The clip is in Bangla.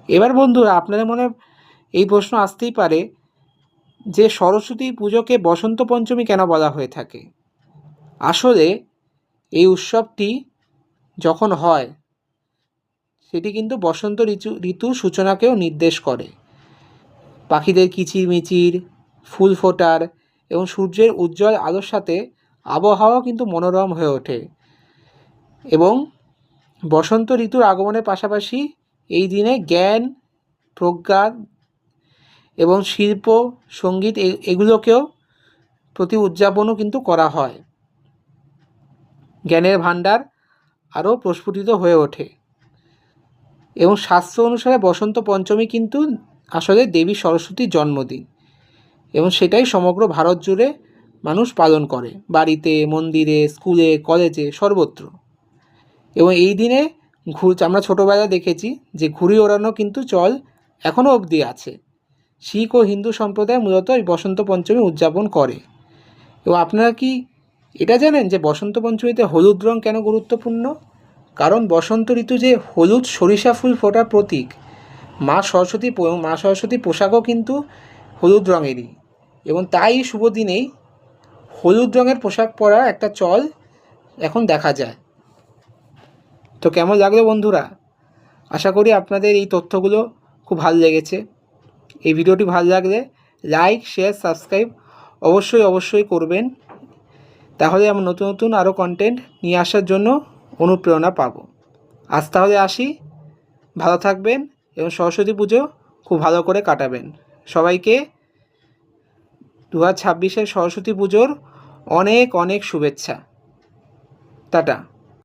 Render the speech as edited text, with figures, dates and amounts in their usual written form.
এবার বন্ধুরা, আপনাদের মনে এই প্রশ্ন আসতেই পারে যে সরস্বতী পুজোকে বসন্ত পঞ্চমী কেন বলা হয়ে থাকে। আসলে এই উৎসবটি যখন হয় সেটি কিন্তু বসন্ত ঋতুর সূচনাকেও নির্দেশ করে। পাখিদের কিচিরমিচির, ফুল ফোটার এবং সূর্যের উজ্জ্বল আলোর সাথে আবহাওয়াও কিন্তু মনোরম হয়ে ওঠে। এবং বসন্ত ঋতুর আগমনের পাশাপাশি এই দিনে জ্ঞান, প্রজ্ঞা এবং শিল্প, সঙ্গীত এগুলোকেও প্রতি উদযাপনও কিন্তু করা হয়। জ্ঞানের ভাণ্ডার আরও প্রস্ফুটিত হয়ে ওঠে। এবং শাস্ত্র অনুসারে বসন্ত পঞ্চমী কিন্তু আসলে দেবী সরস্বতীর জন্মদিন, এবং সেটাই সমগ্র ভারত জুড়ে মানুষ পালন করে, বাড়িতে, মন্দিরে, স্কুলে, কলেজে, সর্বত্র। এবং এই দিনে আমরা ছোটোবেলায় দেখেছি যে ঘুড়ি ওড়ানো কিন্তু চল এখনও অবধি আছে। শিখ ও হিন্দু সম্প্রদায় মূলত এই বসন্ত পঞ্চমী উদযাপন করে। এবং আপনারা কি এটা জানেন যে বসন্ত পঞ্চমীতে হলুদ রং কেন গুরুত্বপূর্ণ? কারণ বসন্ত ঋতু যে হলুদ সরিষা ফুল ফোটার প্রতীক, মা সরস্বতীর পোশাকও কিন্তু হলুদ রঙেরই। এবং তাই শুভ দিনেই হলুদ রঙের পোশাক পরার একটা চল এখন দেখা যায়। তো কেমন লাগলো বন্ধুরা? আশা করি আপনাদের এই তথ্যগুলো খুব ভালো লেগেছে। এই ভিডিওটি ভালো লাগলে লাইক, শেয়ার, সাবস্ক্রাইব অবশ্যই করবেন। তাহলে আমি নতুন নতুন আরও কন্টেন্ট নিয়ে আসার জন্য অনুপ্রেরণা পাবো। আজ তাহলে আসি, ভালো থাকবেন এবং সরস্বতী পুজো খুব ভালো করে কাটাবেন। সবাইকে 2026 সরস্বতী পুজোর অনেক অনেক শুভেচ্ছা। টাটা।